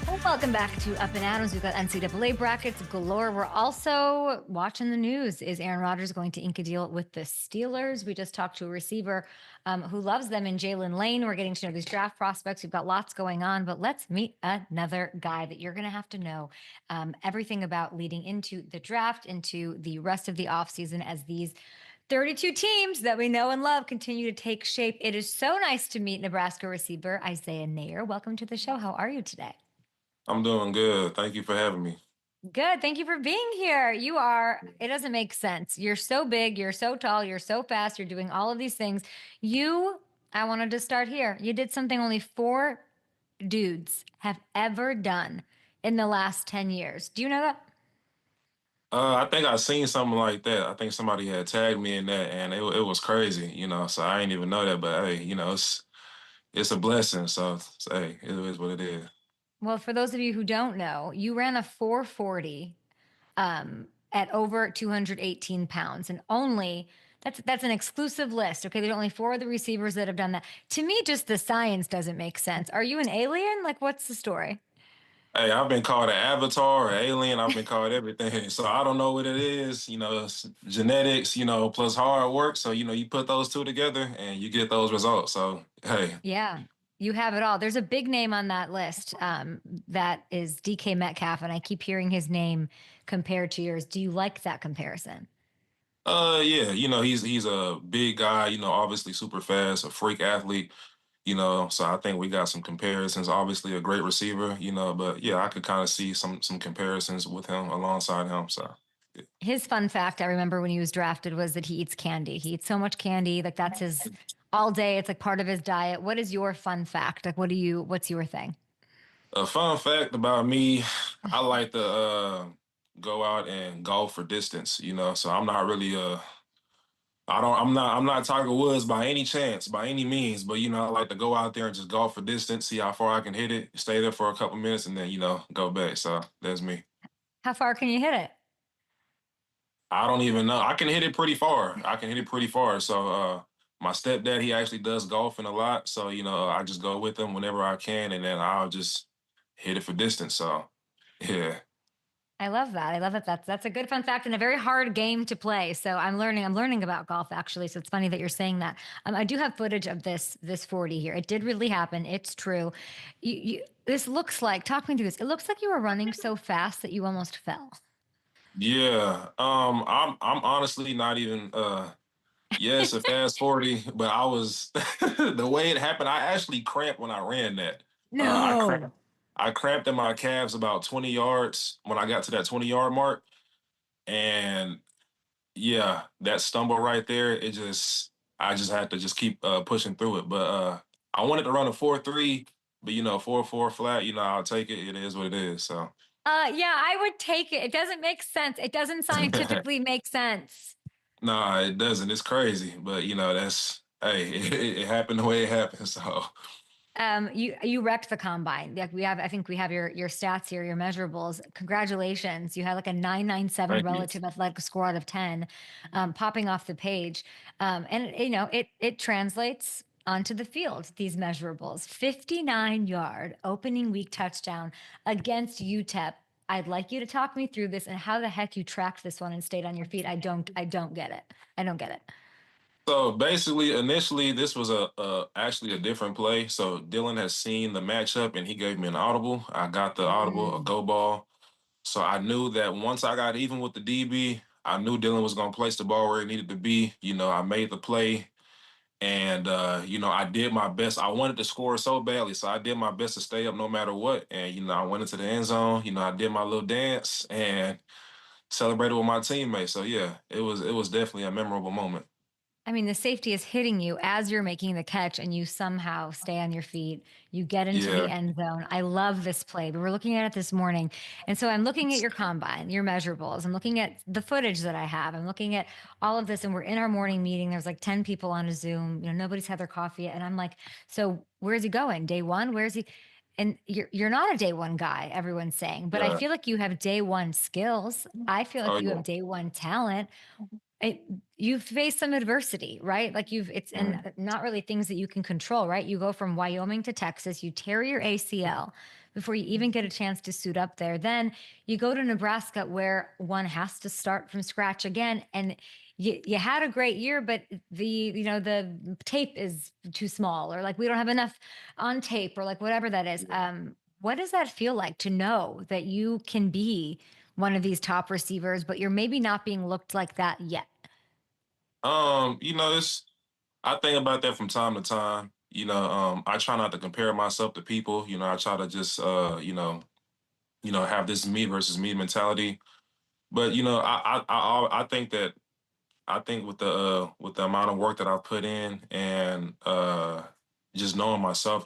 Well, welcome back to Up and Adams. We've got NCAA brackets galore. We're also watching the news. Is Aaron Rodgers going to ink a deal with the Steelers? We just talked to a receiver who loves them in Jaylen Lane. We're getting to know these draft prospects. We've got lots going on, but let's meet another guy that you're going to have to know everything about leading into the draft, into the rest of the offseason as these 32 teams that we know and love continue to take shape. It is so nice to meet Nebraska receiver Isaiah Neyor. Welcome to the show. How are you today? I'm doing good. Thank you for having me. Good. Thank you for being here. You are, it doesn't make sense. You're so big, you're so tall, you're so fast, you're doing all of these things. I wanted to start here. You did something only 4 dudes have ever done in the last 10 years. Do you know that? I think I seen something like that. I think somebody had tagged me in that, and it was crazy, so I didn't even know that. But hey, it's a blessing. So hey, it is what it is. Well, for those of you who don't know, you ran a 440 at over 218 pounds, and only that's an exclusive list. Okay, there's only 4 of the receivers that have done that. To me, just the science doesn't make sense. Are you an alien? Like, what's the story? Hey, I've been called an avatar or alien. I've been called everything. So I don't know what it is. It's genetics, plus hard work. So, you put those two together and you get those results. So, hey. Yeah, you have it all. There's a big name on that list that is DK Metcalf, and I keep hearing his name compared to yours. Do you like that comparison? Yeah, he's a big guy, obviously super fast, a freak athlete. So I think we got some comparisons. Obviously, a great receiver, but yeah, I could kind of see some comparisons with him alongside him. So yeah. His fun fact I remember when he was drafted was that he eats candy. He eats so much candy, like that's his all day. It's like part of his diet. What is your fun fact? Like, what's your thing? A fun fact about me, I like to go out and golf for distance. So I'm not really I'm not Tiger Woods by any chance, by any means, but I like to go out there and just golf for distance, see how far I can hit it, stay there for a couple minutes, and then go back. So that's me. How far can you hit it? I don't even know. I can hit it pretty far. So my stepdad, he actually does golfing a lot. So I just go with him whenever I can, and then I'll just hit it for distance. So yeah. I love that. I love that. That's a good fun fact and a very hard game to play. So I'm learning about golf actually. So it's funny that you're saying that. I do have footage of this 40 here. It did really happen. It's true. This looks like, talk me through this. It looks like you were running so fast that you almost fell. Yeah. I'm honestly not even it's a fast 40, but I was the way it happened, I actually cramped when I ran that. No. I cramped in my calves about 20 yards when I got to that 20-yard mark. And yeah, that stumble right there, I just had to just keep pushing through it. But I wanted to run a 4.3, but 4.4 flat, I'll take it. It is what it is. So yeah, I would take it. It doesn't make sense. It doesn't scientifically make sense. No, it doesn't. It's crazy. But that's it happened the way it happened. So you wrecked the combine. Like I think we have your stats here, your measurables. Congratulations. You had like a 997 relative athletic score out of 10, popping off the page. And it translates onto the field, these measurables. 59-yard opening week touchdown against UTEP. I'd like you to talk me through this and how the heck you tracked this one and stayed on your feet. I don't get it. I don't get it. So basically, initially, this was actually a different play. So Dylan has seen the matchup, and he gave me an audible. I got the audible, a go ball. So I knew that once I got even with the DB, I knew Dylan was going to place the ball where it needed to be. I made the play, and, I did my best. I wanted to score so badly, so I did my best to stay up no matter what. And, I went into the end zone. I did my little dance, and celebrated with my teammates. So yeah, it was definitely a memorable moment. I mean, the safety is hitting you as you're making the catch and you somehow stay on your feet. You get into the Yeah. end zone. I love this play. We were looking at it this morning. And so I'm looking at your combine, your measurables. I'm looking at the footage that I have. I'm looking at all of this. And we're in our morning meeting. There's like 10 people on a Zoom. Nobody's had their coffee yet. And I'm like, so where's he going? Day one? Where's he? And you're not a day one guy, everyone's saying, but I Yeah. feel like you have day one skills. I feel Oh like you yeah. have day one talent. it, you've faced some adversity, right? Like it's and Mhm. not really things that you can control, right? You go from Wyoming to Texas, you tear your ACL before you even get a chance to suit up there. Then you go to Nebraska where one has to start from scratch again. And you had a great year, but the tape is too small, or like we don't have enough on tape, or like whatever that is. What does that feel like to know that you can be one of these top receivers, but you're maybe not being looked like that yet? It's I think about that from time to time. I try not to compare myself to people. I try to just have this me versus me mentality. But I think with the amount of work that I've put in and just knowing myself,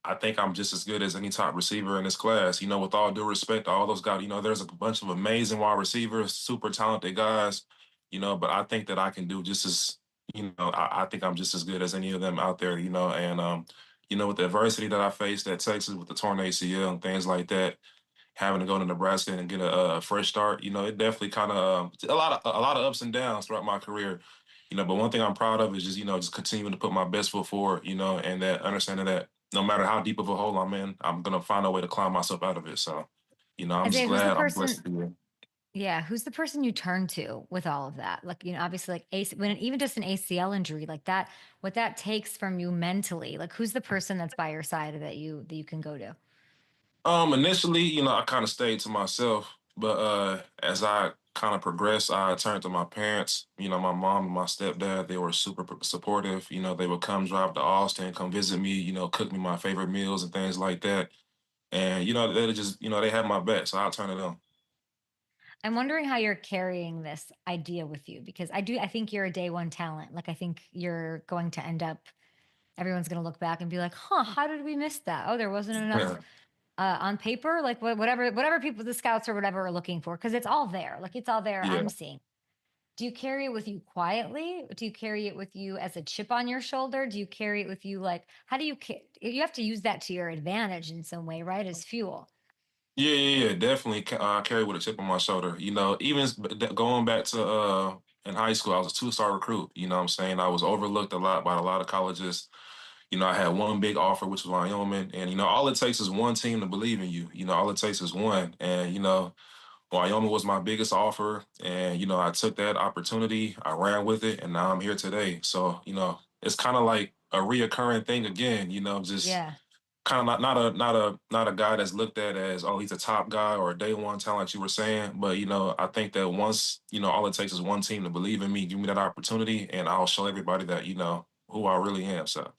I think I'm just as good as any top receiver in this class. With all due respect to all those guys, there's a bunch of amazing wide receivers, super talented guys, but I think that I can do just as, I think I'm just as good as any of them out there, and, with the adversity that I faced at Texas with the torn ACL and things like that, having to go to Nebraska and get a fresh start, it definitely kind of a lot of ups and downs throughout my career. But one thing I'm proud of is just continuing to put my best foot forward, and that understanding that no matter how deep of a hole I'm in, I'm gonna find a way to climb myself out of it. So, I'm just Isaiah, who's the glad I'm blessed person? to be here. Yeah, who's the person you turn to with all of that? Like, obviously, like when even just an ACL injury like that, what that takes from you mentally. Like, who's the person that's by your side that you can go to? Initially, I kind of stayed to myself, but as I kind of progressed, I turned to my parents. My mom and my stepdad, they were super supportive. They would come drive to Austin, come visit me, cook me my favorite meals and things like that. And they just, they had my back, so I'll turn to them. I'm wondering how you're carrying this idea with you, because I think you're a day one talent. Like, I think you're going to end up, everyone's going to look back and be like, huh, how did we miss that? Oh, there wasn't enough Yeah, on paper, like whatever people, the scouts or whatever are looking for, because it's all there. Like, it's all there. yeah. I'm seeing. Do you carry it with you quietly? Do you carry it with you as a chip on your shoulder? Do you carry it with you like, how do you have to use that to your advantage in some way, right? As fuel. Yeah. Definitely carry with a chip on my shoulder. Even going back to in high school, I was a two-star recruit. You know what I'm saying? I was overlooked a lot by a lot of colleges. I had one big offer, which was Wyoming. And, all it takes is one team to believe in you. All it takes is one. And, Wyoming was my biggest offer. And, I took that opportunity, I ran with it, and now I'm here today. So, it's kind of like a reoccurring thing again, just Yeah. kind of not a guy that's looked at as, oh, he's a top guy or a day one talent, like you were saying. But I think that once all it takes is one team to believe in me, give me that opportunity, and I'll show everybody that who I really am. So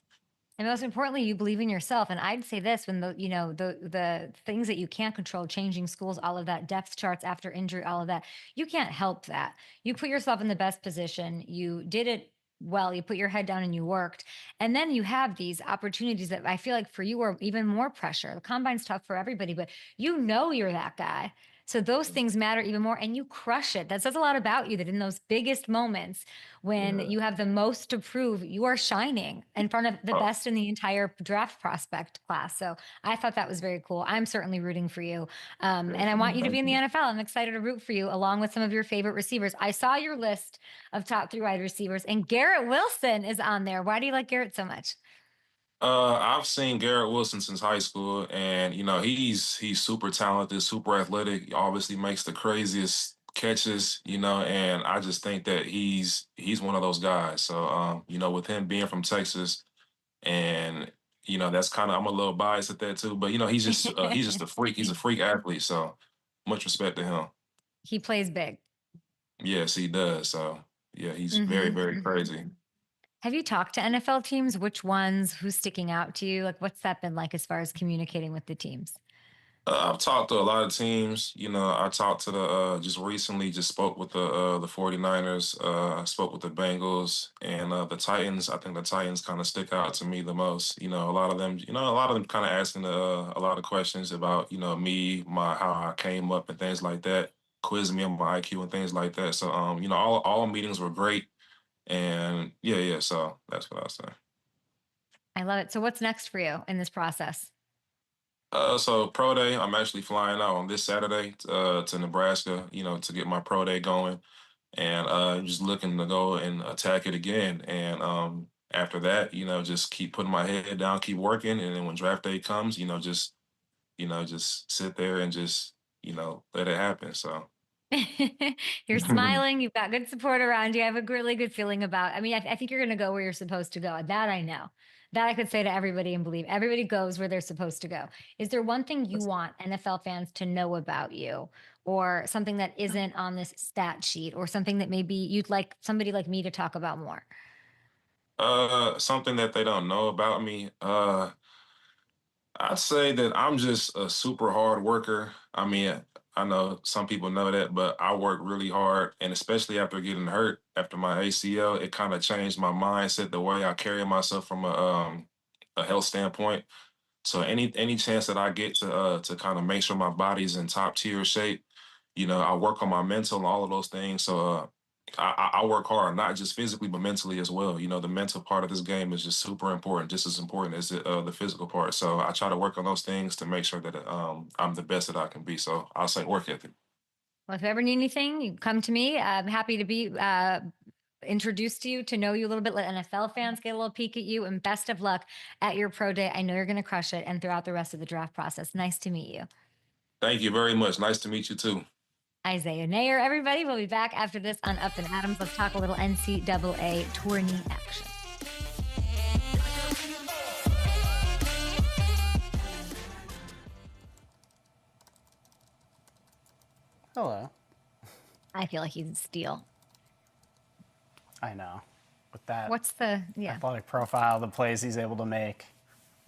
And most importantly, you believe in yourself. And I'd say this: when the things that you can't control, changing schools, all of that, depth charts after injury, all of that, you can't help that. You put yourself in the best position. You did it well. You put your head down and you worked. And then you have these opportunities that I feel like for you are even more pressure. The combine's tough for everybody, but you're that guy. So those things matter even more, and you crush it. That says a lot about you, that in those biggest moments when yeah. you have the most to prove, you are shining in front of the Oh, best in the entire draft prospect class. So I thought that was very cool. I'm certainly rooting for you. And I want you to be thank in the you. NFL. I'm excited to root for you along with some of your favorite receivers. I saw your list of top 3 wide receivers, and Garrett Wilson is on there. Why do you like Garrett so much? I've seen Garrett Wilson since high school, and he's super talented, super athletic. He obviously makes the craziest catches, and I just think that he's one of those guys. So, with him being from Texas, and that's kind of I'm a little biased at that too, but he's just a freak. He's a freak athlete. So, much respect to him. He plays big. Yes, he does. So, yeah, he's very, Hmm. very crazy. Have you talked to NFL teams? Which ones? Who's sticking out to you? Like, what's that been like as far as communicating with the teams? I've talked to a lot of teams. You know, I talked to just recently, just spoke with the 49ers, spoke with the Bengals and the Titans. I think the Titans kind of stick out to me the most. You know, a lot of them kind of asking a lot of questions about, you know, me, how I came up and things like that, quiz me on my IQ and things like that. So, you know, all meetings were great. And yeah, so that's what I was saying. I love it. So what's next for you in this process? So pro day, I'm actually flying out on this Saturday to Nebraska, you know, to get my pro day going, and just looking to go and attack it again. And after that, you know, just keep putting my head down, keep working, and then when draft day comes, just sit there and just, you know, let it happen. So. You're smiling. You've got good support around you. I have a really good feeling about. I mean, I think you're going to go where you're supposed to go. That I know. That I could say to everybody and believe everybody goes where they're supposed to go. Is there one thing you want NFL fans to know about you, or something that isn't on this stat sheet, or something that maybe you'd like somebody like me to talk about more? Something that they don't know about me. I'd say that I'm just a super hard worker. I mean, I know some people know that, but I work really hard. And especially after getting hurt, after my ACL, it kind of changed my mindset, the way I carry myself from a health standpoint. So any chance that I get to kind of make sure my body's in top tier shape, you know, I work on my mental and all of those things. So I work hard, not just physically, but mentally as well. You know, the mental part of this game is just super important, just as important as the physical part. So I try to work on those things to make sure that I'm the best that I can be. So I'll say work ethic. Well, if you ever need anything, you come to me. I'm happy to be introduced to you, to know you a little bit. Let NFL fans get a little peek at you, and best of luck at your pro day. I know you're going to crush it, and throughout the rest of the draft process. Nice to meet you. Thank you very much. Nice to meet you too. Isaiah Neyor, everybody. We'll be back after this on Up and Adams. Let's talk a little NCAA tourney action. Hello. I feel like he's a steal. I know. With that What's the athletic profile, the plays he's able to make.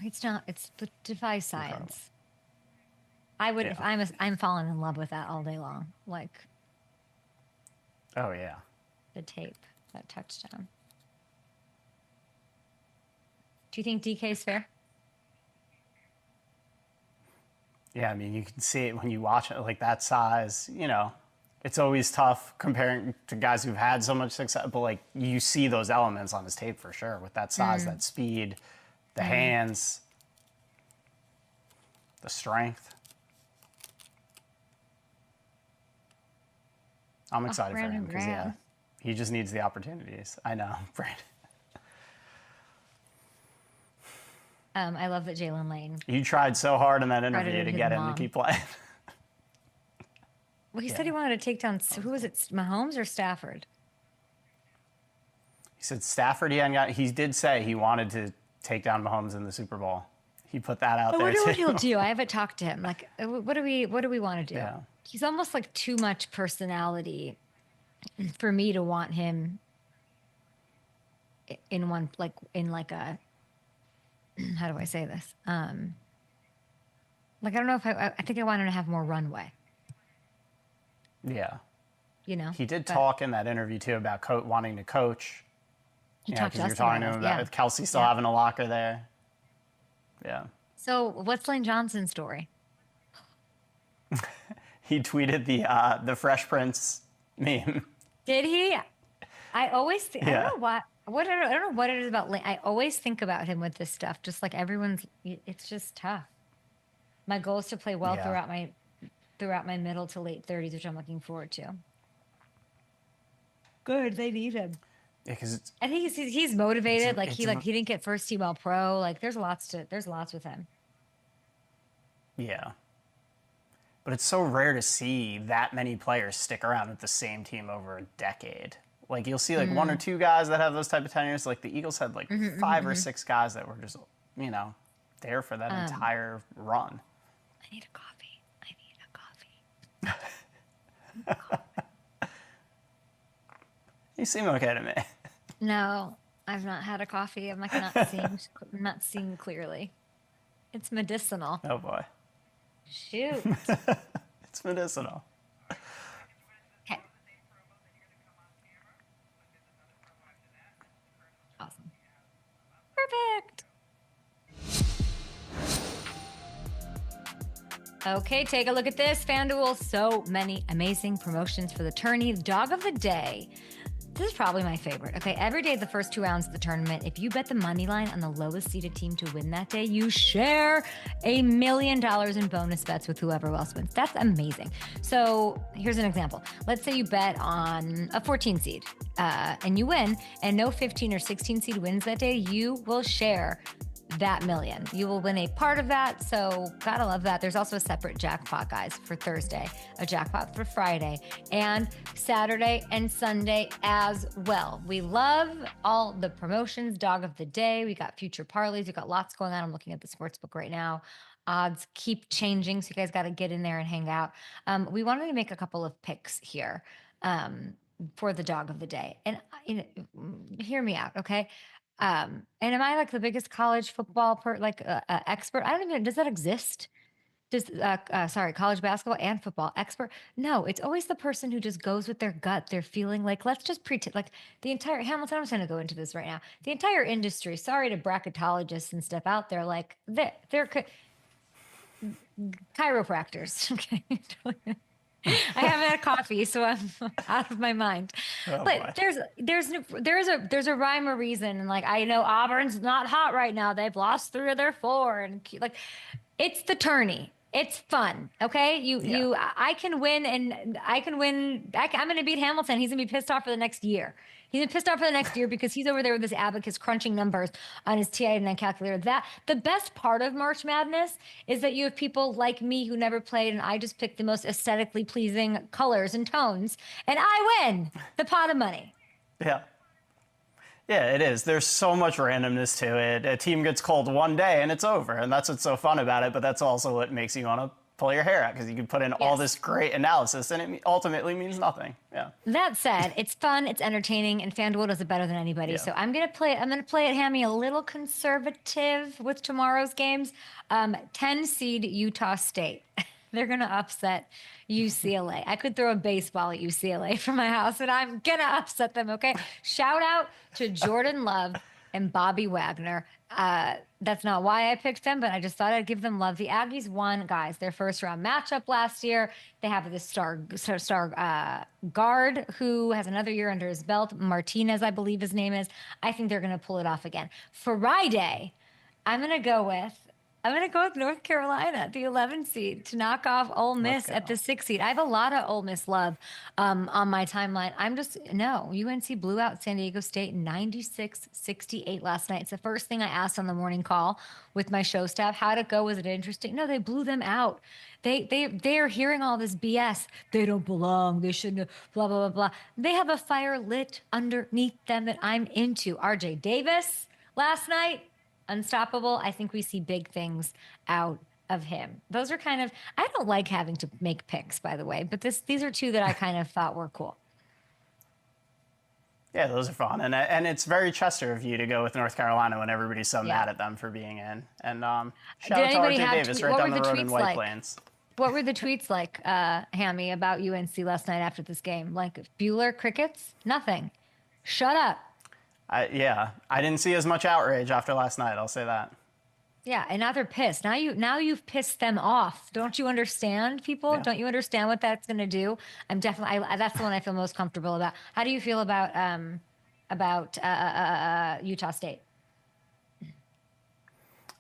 It's not. It's the defies science. I would if I'm falling in love with that all day long. Like. Oh yeah. The tape, that touchdown. Do you think DK's fair? Yeah, I mean, you can see it when you watch it, like that size, you know, it's always tough comparing to guys who've had so much success, but like you see those elements on his tape for sure with that size, that speed, the hands, the strength. I'm excited for him because, he just needs the opportunities. I know, Brandon. I love that Jaylen Lane. You tried so hard in that interview to get him to keep playing. Well, he said he wanted to take down, who was it, Mahomes or Stafford? He said Stafford, he did say he wanted to take down Mahomes in the Super Bowl. He put that out there. I wonder what he'll do. I haven't talked to him. Like, what do we want to do? Yeah. He's almost like too much personality for me to want him in one, like in like a, how do I say this? Like, I don't know if I think I want him to have more runway. Yeah. You know? He did talk in that interview too about wanting to coach. He talked to us you're talking to him about Kelsey still having a locker there. Yeah. So what's Lane Johnson's story? He tweeted the Fresh Prince meme. Did he? I always think, I don't know why. I don't know what it is about Lane. I always think about him with this stuff. Just like it's just tough. My goal is to play well throughout my middle to late 30s, which I'm looking forward to. Good, they need him. Yeah, because I think he's motivated. He didn't get first team All Pro. Like there's lots with him. Yeah. But it's so rare to see that many players stick around with the same team over a decade. Like you'll see like one or two guys that have those type of tenures. Like the Eagles had like 5 or 6 guys that were just, there for that entire run. I need a coffee. You seem okay to me. No, I've not had a coffee. I'm like not seeing clearly. It's medicinal. Oh boy. Shoot. It's medicinal. Okay. Awesome. Perfect. Okay, take a look at this. FanDuel, so many amazing promotions for the tourney. The dog of the day. This is probably my favorite. Okay, every day, the first 2 rounds of the tournament, if you bet the money line on the lowest seeded team to win that day, you share $1 million in bonus bets with whoever else wins. That's amazing. So here's an example. Let's say you bet on a 14 seed and you win, and no 15 or 16 seed wins that day, you will share that $1 million. You will win a part of that, so gotta love that. There's also a separate jackpot, guys, for Thursday, a jackpot for Friday, and Saturday and Sunday as well. We love all the promotions, dog of the day. We got future parlays. We got lots going on. I'm looking at the sportsbook right now. Odds keep changing, so you guys got to get in there and hang out. We wanted to make a couple of picks here for the dog of the day. And hear me out, okay? And am I like the biggest college football expert? I don't even, does that exist? College basketball and football expert? No, it's always the person who just goes with their gut, their feeling. Like, let's just pretend, like the entire Hamilton, I'm just going to go into this right now. The entire industry, sorry to bracketologists and stuff out there, like they're chiropractors. Okay. I haven't had coffee, so I'm out of my mind. Oh, but there's a rhyme or reason, and like I know Auburn's not hot right now. They've lost 3 of their 4, and like it's the tourney. It's fun, okay? I can win, and I can win. I'm going to beat Hamilton. He's going to be pissed off for the next year. He's been pissed off for the next year because he's over there with his abacus crunching numbers on his TI-99 calculator. The best part of March Madness is that you have people like me who never played, and I just pick the most aesthetically pleasing colors and tones, and I win the pot of money. Yeah. Yeah, it is. There's so much randomness to it. A team gets cold one day and it's over, and that's what's so fun about it, but that's also what makes you want to pull your hair out, because you can put in all this great analysis and it ultimately means nothing. Yeah. That said, it's fun, it's entertaining, and FanDuel does it better than anybody. Yeah. So I'm gonna play it, Hammy, a little conservative with tomorrow's games. 10 seed Utah State. They're gonna upset UCLA. I could throw a baseball at UCLA from my house, and I'm gonna upset them. Okay. Shout out to Jordan Love and Bobby Wagner. That's not why I picked them, but I just thought I'd give them love. The Aggies won, guys, their first round matchup last year. They have this star guard who has another year under his belt. Martinez, I believe his name is. I think they're going to pull it off again. Friday, I'm going to go with North Carolina, the 11 seed, to knock off Ole Miss at the 6 seed. I have a lot of Ole Miss love on my timeline. UNC blew out San Diego State 96-68 last night. It's the first thing I asked on the morning call with my show staff. How'd it go? Was it interesting? No, they blew them out. They are hearing all this BS. They don't belong. They shouldn't. Blah blah blah blah. They have a fire lit underneath them that I'm into. RJ Davis last night. Unstoppable. I think we see big things out of him. Those are kind of, I don't like having to make picks, by the way, but these are 2 that I kind of thought were cool. Yeah, those are fun. And it's very Chester of you to go with North Carolina when everybody's so mad at them for being in. And shout out to RJ Davis right down the road in White Plains. What were the tweets like, Hammy, about UNC last night after this game? Like, Bueller, crickets? Nothing. Shut up. I didn't see as much outrage after last night. I'll say that. Yeah, and now they're pissed. Now you've pissed them off. Don't you understand, people? Yeah. Don't you understand what that's going to do? That's the one I feel most comfortable about. How do you feel about Utah State?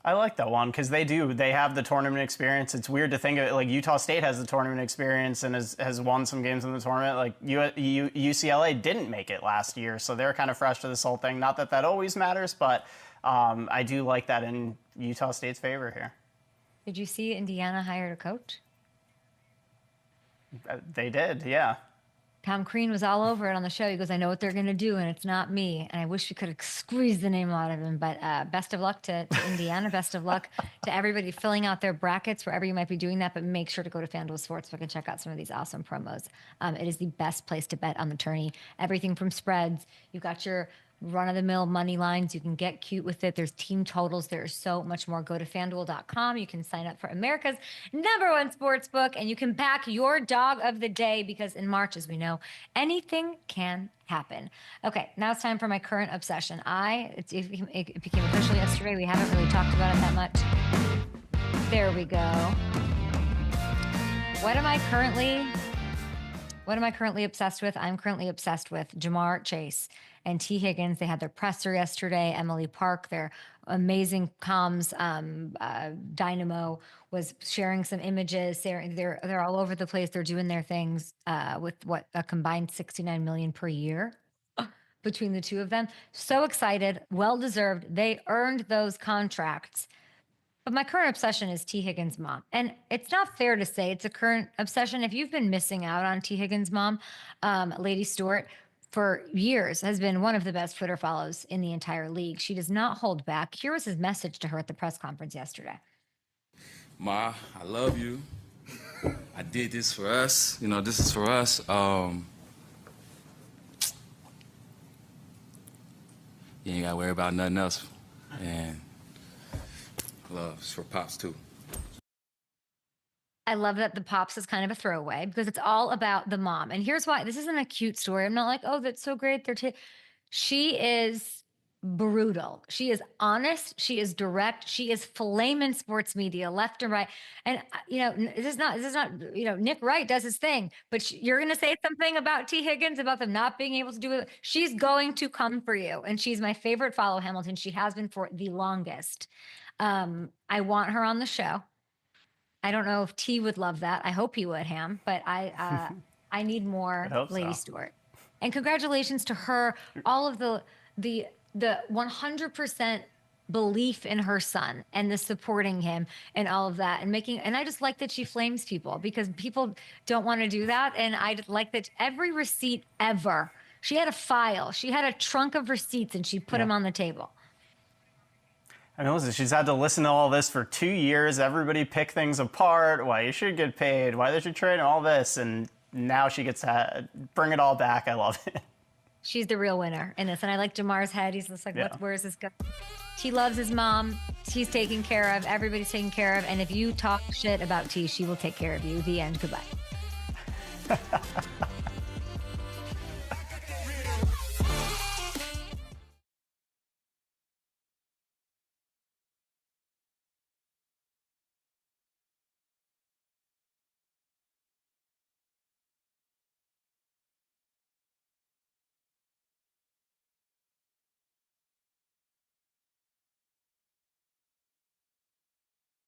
I like that one because they have the tournament experience. It's weird to think of it like Utah State has the tournament experience and has won some games in the tournament. Like UCLA didn't make it last year, so they're kind of fresh to this whole thing. Not that always matters, but I do like that in Utah State's favor here. Did you see Indiana hired a coach? They did, yeah. Tom Crean was all over it on the show. He goes, I know what they're going to do, and it's not me. And I wish we could have squeezed the name out of him. But best of luck to Indiana. Best of luck to everybody filling out their brackets wherever you might be doing that. But make sure to go to FanDuel Sportsbook and check out some of these awesome promos. It is the best place to bet on the tourney. Everything from spreads. You've got your run-of-the-mill money lines. You can get cute with it. There's team totals. There's so much more. Go to FanDuel.com. You can sign up for America's #1 sports book, and you can back your dog of the day because in March, as we know, anything can happen. Okay, now it's time for my current obsession. It became official yesterday. We haven't really talked about it that much. There we go. What am I currently obsessed with? I'm currently obsessed with Jamar Chase and T. Higgins. They had their presser yesterday. Emily Park, their amazing comms dynamo, was sharing some images. They're all over the place. They're doing their things with a combined $69 million per year between the two of them. So excited, well deserved. They earned those contracts. But my current obsession is T. Higgins' mom. And it's not fair to say it's a current obsession. If you've been missing out on T. Higgins' mom, Lady Stewart, for years has been one of the best Twitter follows in the entire league. She does not hold back. Here was his message to her at the press conference yesterday. Ma, I love you. I did this for us. You know, this is for us. You ain't got to worry about nothing else. And love for Pops, too. I love that the Pops is kind of a throwaway because it's all about the mom. And here's why. This isn't a cute story. I'm not like, oh, that's so great. She is brutal. She is honest. She is direct. She is flaming sports media left and right. And, this is not, Nick Wright does his thing, but you're going to say something about T. Higgins, about them not being able to do it. She's going to come for you. And she's my favorite follow, Hamilton. She has been for the longest. I want her on the show. I don't know if T would love that. I hope he would, Ham, but I need more Lady Stewart. And congratulations to her, all of the 100% belief in her son and the supporting him and all of that and I just like that she flames people because people don't want to do that. And I like that every receipt ever, she had a file, she had a trunk of receipts and she put them on the table. I mean, listen, she's had to listen to all this for 2 years. Everybody pick things apart, why you should get paid, why they should trade, all this. And now she gets to bring it all back. I love it. She's the real winner in this. And I like Jamar's head. He's just like, where is this going? He loves his mom. He's taken care of. Everybody's taken care of. And if you talk shit about T, she will take care of you. The end. Goodbye.